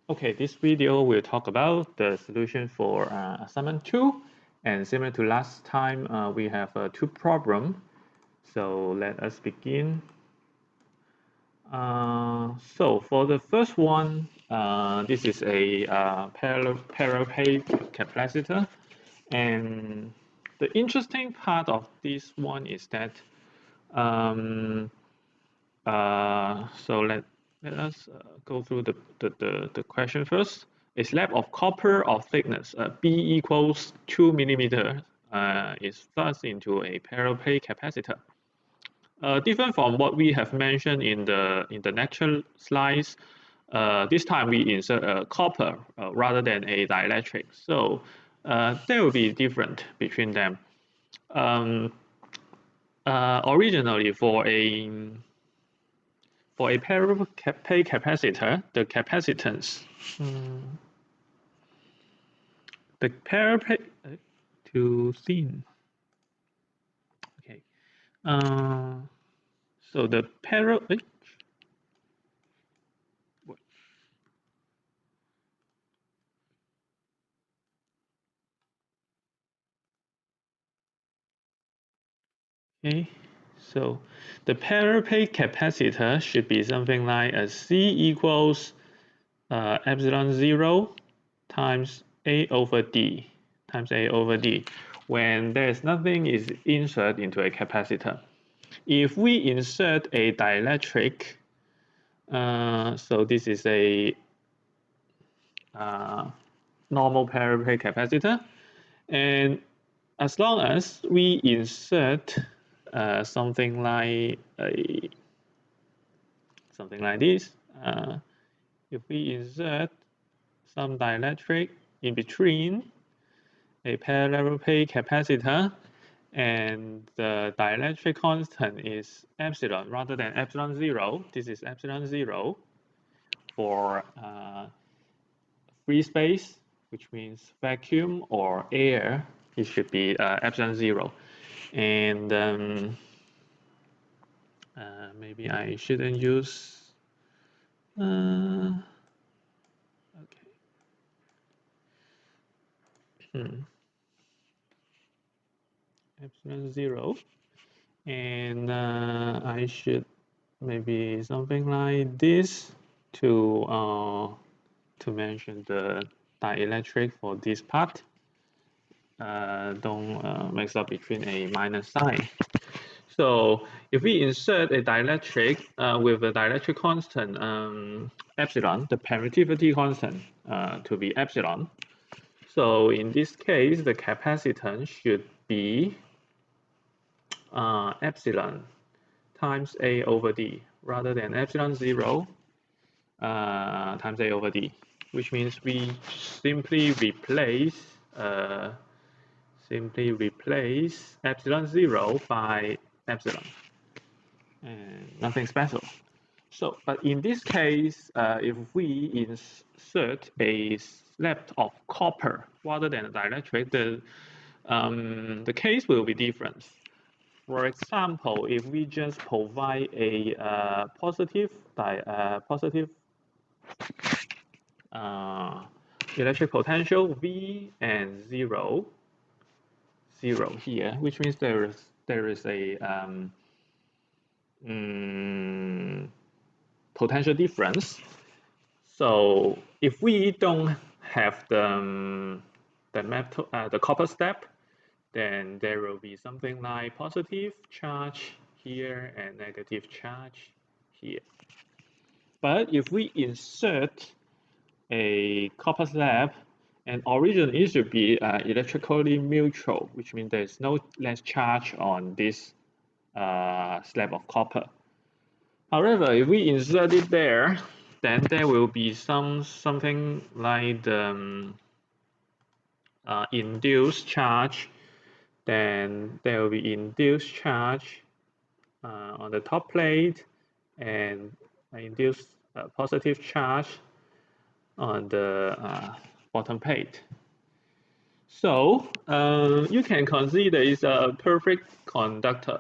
Okay, this video will talk about the solution for assignment 2. And similar to last time, we have two problems. So let us begin. So for the first one, this is a parallel plate capacitor. And the interesting part of this one is that so let us go through the question first. A slab of copper of thickness B equals 2 millimeter is thrust into a parallel plate capacitor. Different from what we have mentioned in the lecture slides, this time we insert a copper rather than a dielectric. So there will be different between them. Originally, for a parallel plate capacitor, the capacitance, the parallel plate too thin. Okay, so the parallel. Okay, so the parallel plate capacitor should be something like a C equals epsilon 0 times A over D when there is nothing is inserted into a capacitor. If we insert a dielectric, so this is a normal parallel plate capacitor, and as long as we insert something like this, if we insert some dielectric in between a parallel plate capacitor and the dielectric constant is epsilon rather than epsilon 0, this is epsilon 0 for free space, which means vacuum or air, it should be epsilon 0. And maybe I shouldn't use okay. Epsilon 0, and I should maybe something like this to mention the dielectric for this part. Don't mix up between a minus sign. So if we insert a dielectric with a dielectric constant epsilon, the permittivity constant to be epsilon. So in this case, the capacitance should be epsilon times A over D rather than epsilon 0 times A over D, which means we simply replace epsilon 0 by epsilon, and nothing special. So, but in this case, if we insert a slab of copper rather than a dielectric, the case will be different. For example, if we just provide a positive electric potential V and 0 here, which means there is a potential difference. So if we don't have the copper step, then there will be something like positive charge here and negative charge here. But if we insert a copper slab, and originally it should be electrically neutral, which means there's no less charge on this slab of copper. However, if we insert it there, then there will be something like the induced charge. Then there will be induced charge on the top plate and induced positive charge on the bottom plate. So you can consider it's a perfect conductor.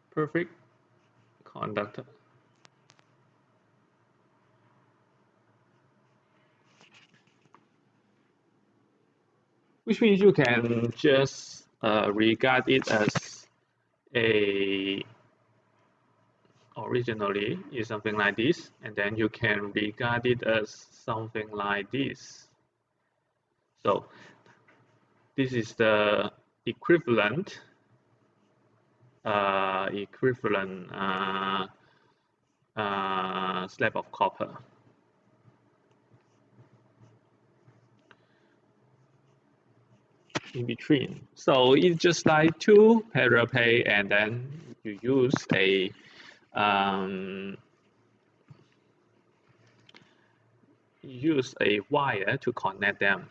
Perfect conductor. which means you can just regard it as a originally is something like this, and then you can regard it as something like this. So this is the equivalent slab of copper. In between. So it's just like two parallel plate, and then you use a wire to connect them.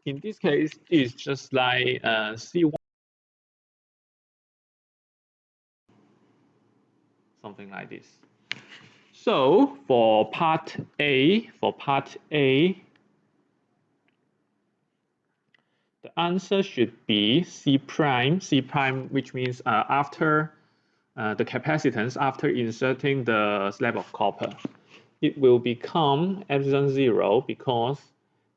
In this case, it's just like C1, something like this. So for part A, the answer should be C prime, which means after the capacitance after inserting the slab of copper, it will become epsilon 0 because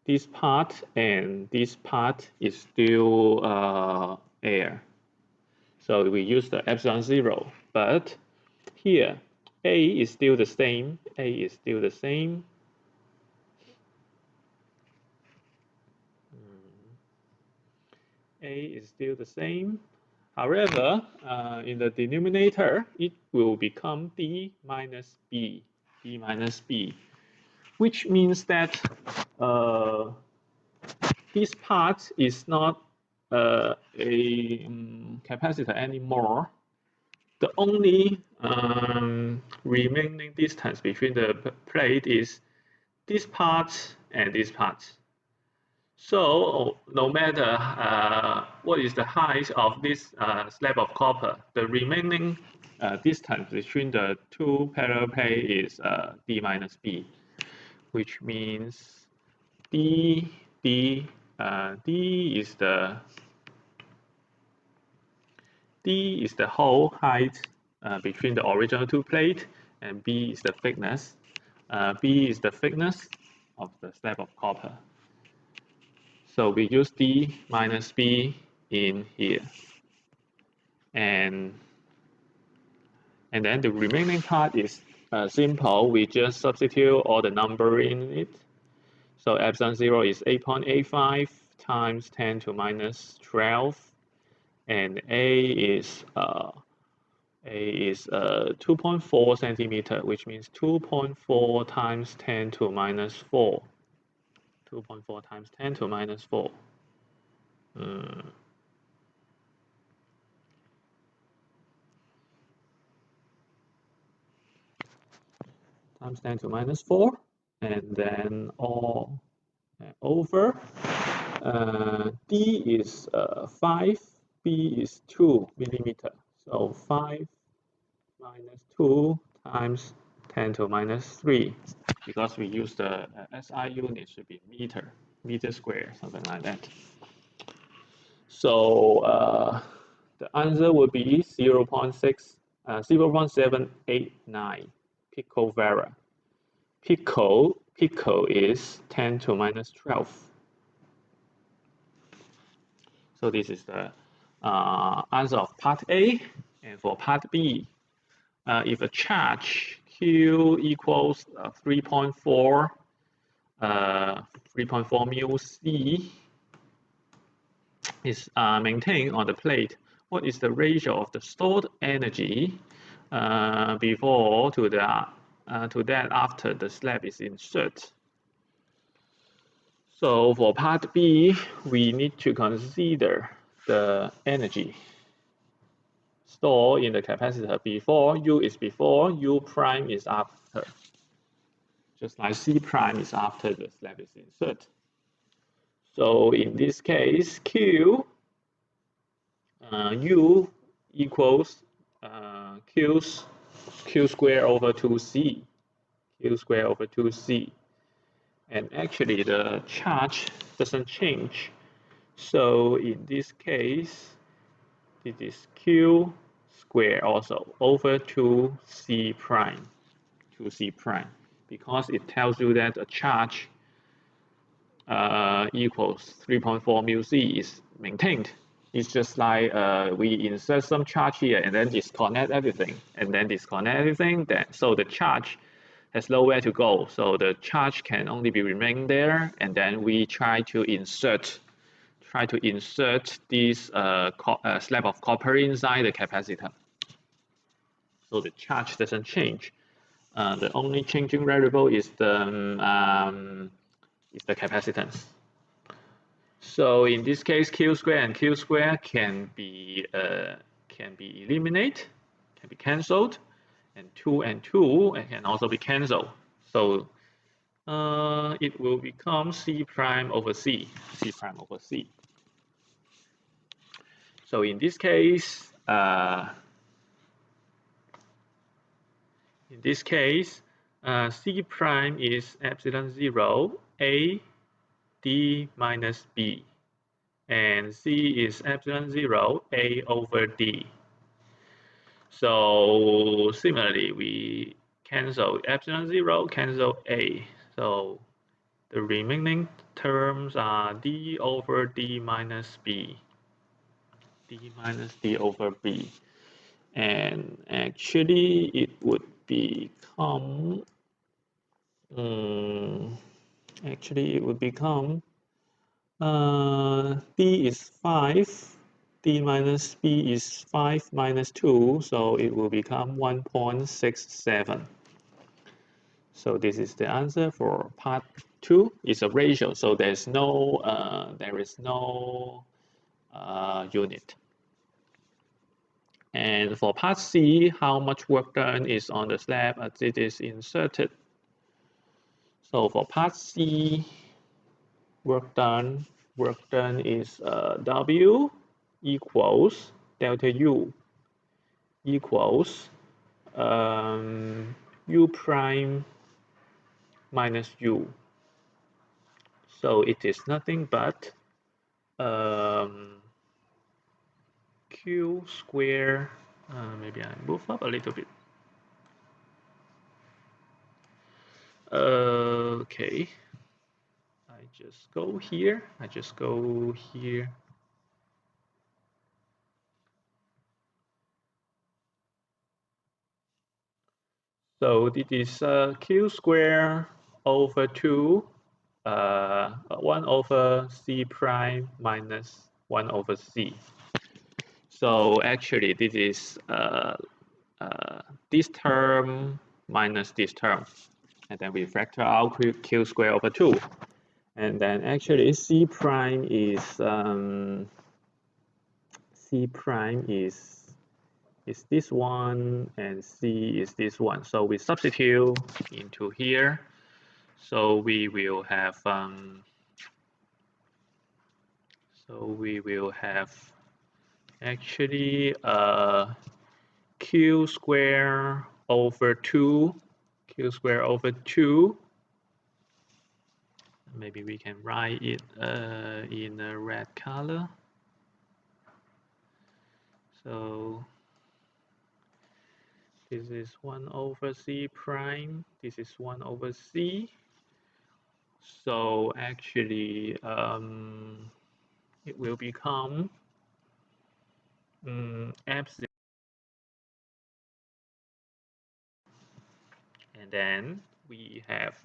this part and this part is still air. So we use the epsilon 0, but here A is still the same, A is still the same. However, in the denominator, it will become D minus B, which means that this part is not a capacitor anymore. The only remaining distance between the plate is this part and this part. So no matter what is the height of this slab of copper, the remaining distance between the two parallel plates is D minus B, which means D is the whole height between the original two plates, and B is the thickness. B is the thickness of the slab of copper. So we use D minus B in here. And then the remaining part is simple. We just substitute all the number in it. So epsilon 0 is 8.85 times 10 to minus 12. And A is 2.4 centimeter, which means 2.4 times 10 to minus 4. 2.4 times 10 to minus 4. Times 10 to minus 4, and then all over. D is 5, B is 2 millimeter. So 5 minus 2 times 10 to minus 3. Because we use the SI unit, should be meter square, something like that. So the answer would be 0.789 picofarad. Pico is 10 to minus 12. So this is the answer of part A. And for part B, if a charge Q equals 3.4 mu C is maintained on the plate, what is the ratio of the stored energy before to that after the slab is inserted? So for part B, we need to consider the energy stored in the capacitor before. U is before, U prime is after. Just like C prime is after the slab is inserted. So in this case, Q U equals Q square over 2C. Q square over 2C. And actually the charge doesn't change. So in this case, it is Q square also over 2C prime. 2C prime. Because it tells you that a charge equals 3.4 mu c is maintained. It's just like we insert some charge here and then disconnect everything, and then disconnect everything. So the charge has nowhere to go. So the charge can only be remain there, and then we try to insert this slab of copper inside the capacitor. So the charge doesn't change. The only changing variable is the capacitance. So in this case, Q square and Q square can be eliminated, can be cancelled, and 2 can also be cancelled. So it will become C prime over C. So in this case, C prime is epsilon 0 A D minus B, and C is epsilon 0 A over D. So similarly, we cancel epsilon 0, cancel A. So the remaining terms are D over D minus B. D minus D over B. And actually it would become D is 5, D minus B is 5 minus 2, so it will become 1.67. So this is the answer for part 2. It's a ratio, so there is no unit. And for part C, how much work done is on the slab as it is inserted. So for part C, work done is W equals delta U equals U prime minus U. So it is nothing but Q square. Maybe I move up a little bit. Okay. I just go here. So this is Q square over 2, 1 over C prime minus 1 over C. So actually this is this term minus this term. And then we factor out Q square over 2. And then actually C prime is this one, and C is this one. So we substitute into here. So we will have actually Q square over 2. Maybe we can write it in a red color. So this is 1 over C prime. This is 1 over C. So actually, it will become epsilon. And then we have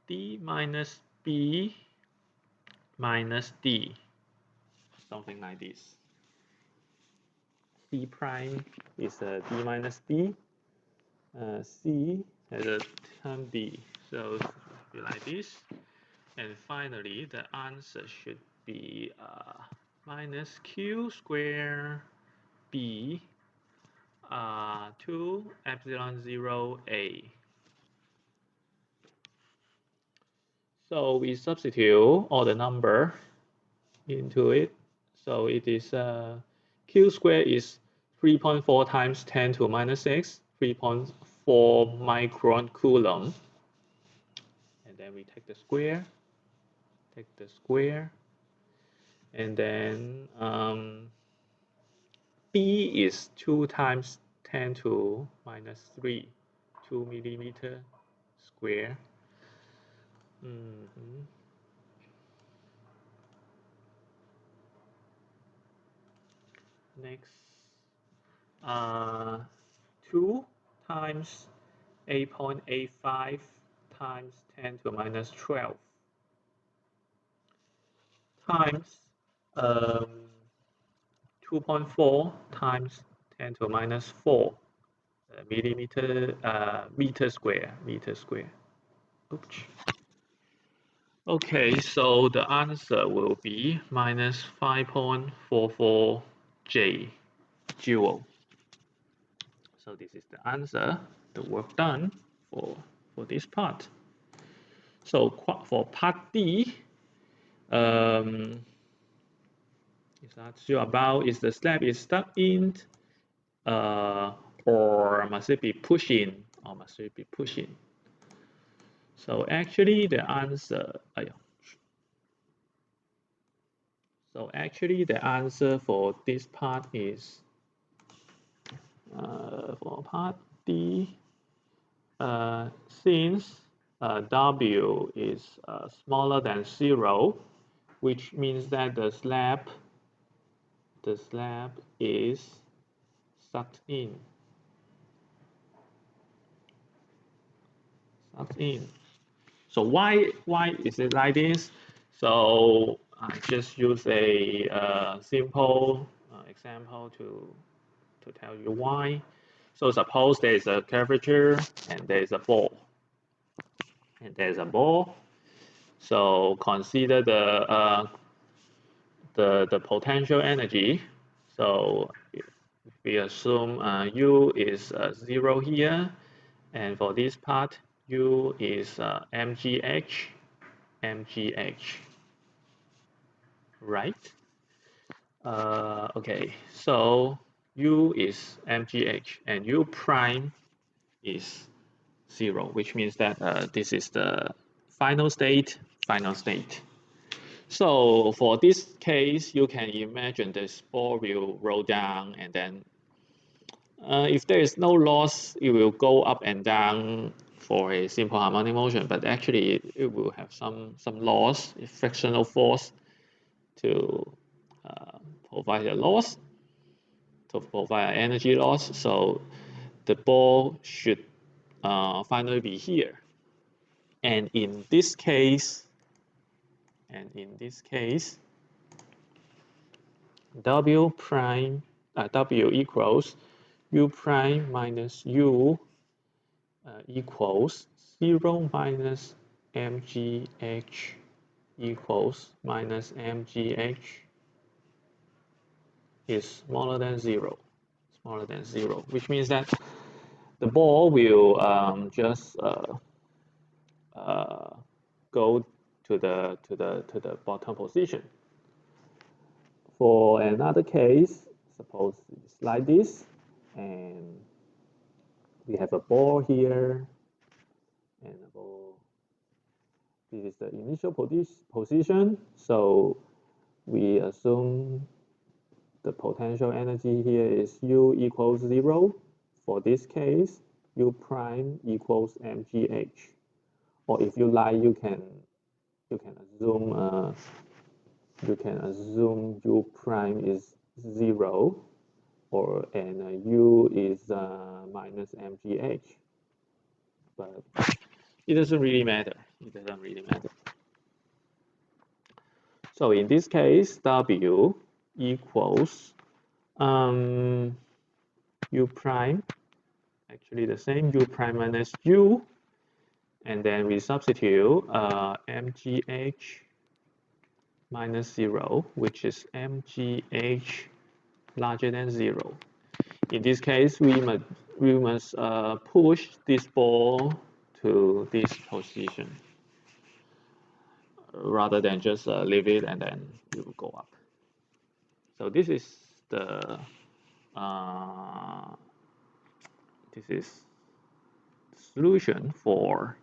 D minus B minus D, something like this. C prime is D minus B. C has a term D, so it should be like this. And finally, the answer should be minus Q square B 2 epsilon 0 A. So we substitute all the number into it. So it is Q square is 3.4 times 10 to minus 6, 3.4 micron coulomb. And then we take the square, and then B is 2 times 10 to minus 3, 2 millimeter square. Next, 2 times 8.85 times 10 to the minus 12 times 2.4 times 10 to the minus 4 meter square. Oops. Okay, so the answer will be minus 5.44 joule. So this is the answer, the work done for this part. So for part D, is asked you about is the slab is stuck in, or must it be pushed in, So actually the answer, so actually the answer for this part is, for part D, since W is smaller than 0, which means that the slab is sucked in. So why is it like this? So I just use a simple example to tell you why. So suppose there is a curvature and there is a ball. So consider the potential energy. So if we assume U is 0 here, and for this part, U is mgh, right? Okay, so U is mgh and U prime is 0, which means that this is the final state. So for this case, you can imagine this ball will roll down, and then if there is no loss, it will go up and down for a simple harmonic motion, but actually it will have some loss, frictional force to provide a loss, to provide an energy loss. So the ball should finally be here. And in this case, W prime, W equals U prime minus U equals 0 minus mgh equals minus mgh is smaller than 0. Which means that the ball will just go to the bottom position. For another case, suppose it's like this, and we have a ball here, and a ball. This is the initial position, so we assume the potential energy here is U equals 0. For this case, U prime equals mgh. Or if you like, you can assume U prime is 0, and U is minus mgh. But it doesn't really matter. So in this case, W equals U prime, actually the same, U prime minus U, and then we substitute mgh minus 0, which is mgh larger than 0. In this case, we must push this ball to this position rather than just leave it and then it will go up. So this is the solution for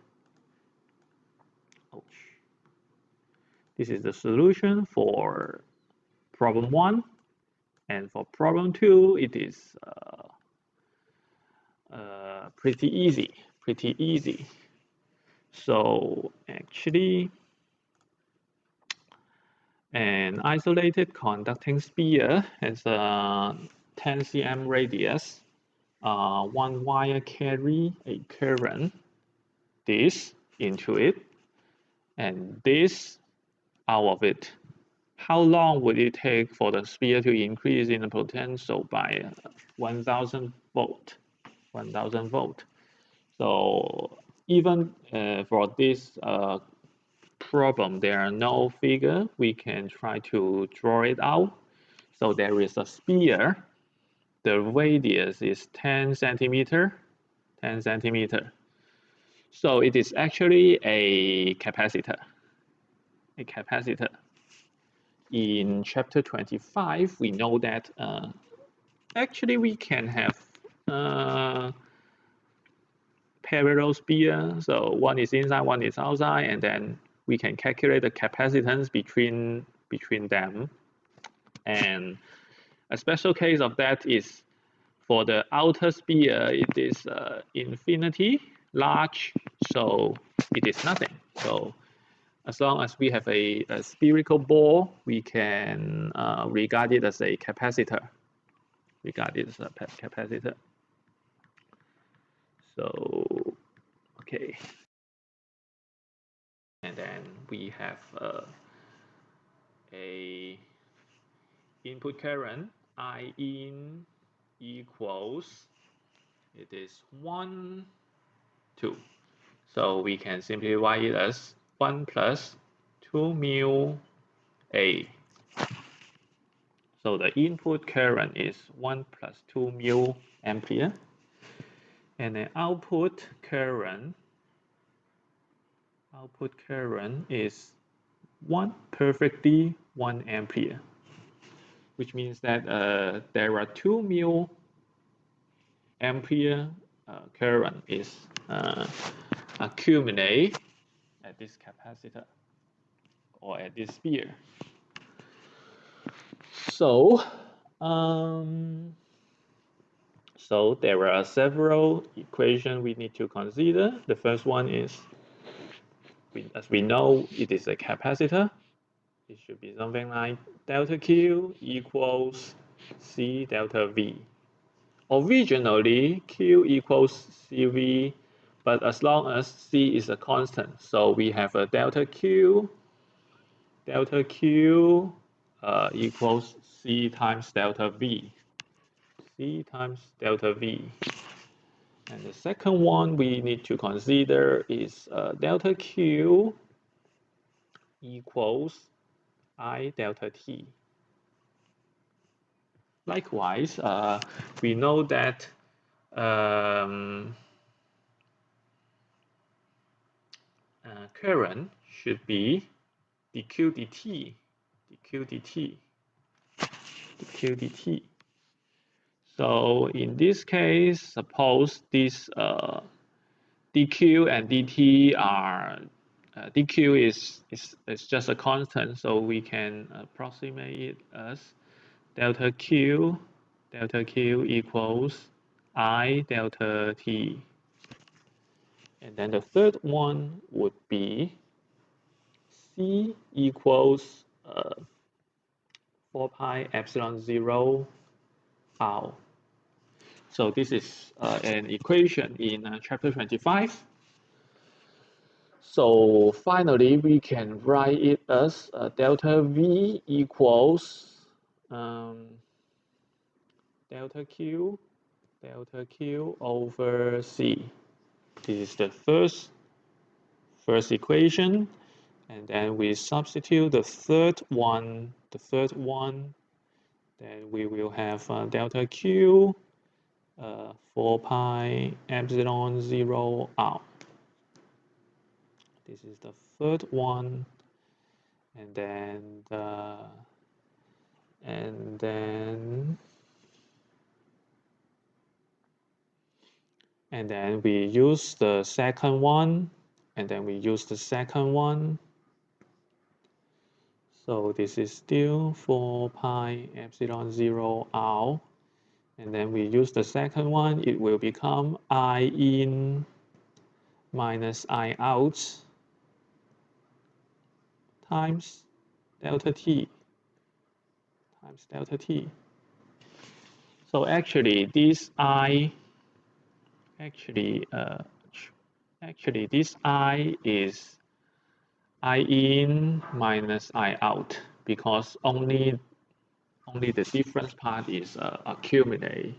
this is the solution for problem 1, and for problem 2 it is pretty easy. So actually An isolated conducting sphere has a 10 cm radius. One wire carry a current, this into it, and this out of it. How long would it take for the sphere to increase in the potential by 1000 volt? 1000 volt. So even for this problem, there are no figure. We can try to draw it out. So there is a sphere. The radius is 10 centimeter. 10 centimeter. So it is actually a capacitor. A capacitor. In chapter 25, we know that actually we can have parallel sphere. So one is inside, one is outside, and then we can calculate the capacitance between them. And a special case of that is for the outer sphere, it is infinity large, so it is nothing. So as long as we have a spherical ball, we can regard it as a capacitor. Regard it as a capacitor. So, okay. And then we have a input current I in equals, it is 1, 2. So we can simply write it as 1 plus 2 mu A. So the input current is 1 plus 2 mu ampere. And the output current is 1 ampere, which means that there are 2 mu ampere current is accumulate at this capacitor or at this sphere. So so there are several equations we need to consider. The first one is, as we know, it is a capacitor. It should be something like delta Q equals C delta V. Originally, Q equals CV, but as long as C is a constant, so we have a delta Q equals C times delta V. C times delta V. And the second one we need to consider is delta Q equals I delta T. Likewise, we know that current should be dq dt. So in this case, suppose this dq and dt are dq is just a constant, so we can approximate it as delta q equals I delta t. And then the third one would be C equals 4 pi epsilon 0 r. So this is an equation in chapter 25. So finally, we can write it as delta V equals delta Q over C. This is the first equation, and then we substitute the third one, then we will have delta Q 4 pi epsilon 0 r. This is the third one, and then we use the second one, and then we use the second one. So this is still 4 pi epsilon 0 r. And then we use the second one, it will become I in minus I out times delta t times delta t. So actually this I this I is I in minus I out, because only the difference part is accumulate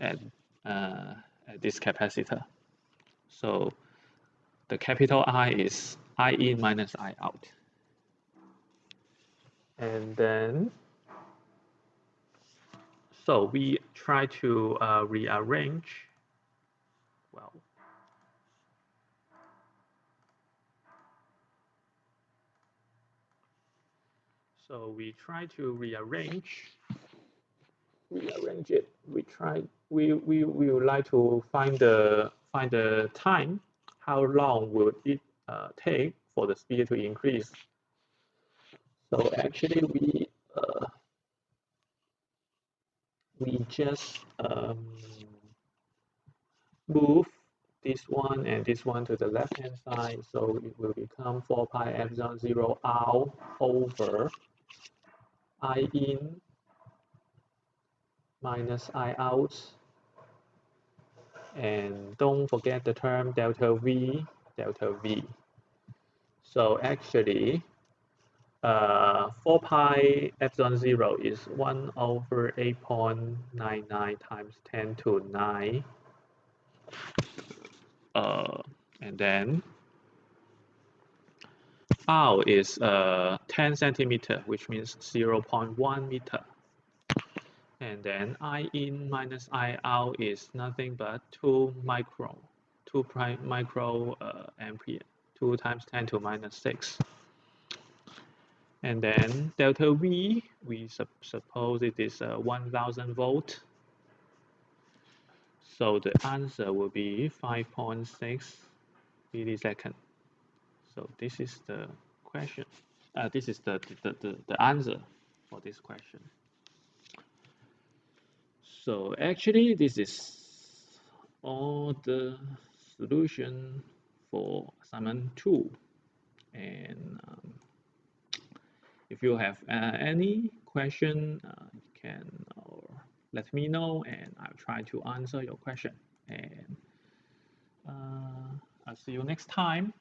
at, at this capacitor. So the capital I is I in minus I out. And then, so we try to rearrange, well, so we try to rearrange it. We would like to find the time, how long would it take for the speed to increase. So actually we just move this one and this one to the left hand side, so it will become 4 pi epsilon 0 r over I in minus I out, and don't forget the term delta V. So actually 4 pi epsilon 0 is 1 over 8.99 times 10 to 9. And then R is 10 centimeter, which means 0.1 meter. And then I in minus I out is nothing but 2 micro ampere, 2 times 10 to minus 6. And then delta V, we suppose it is 1000 volt. So the answer will be 5.6 millisecond. So this is the question. This is the answer for this question. So actually, this is all the solution for assignment 2. And if you have any question, you can let me know, and I'll try to answer your question. And I'll see you next time.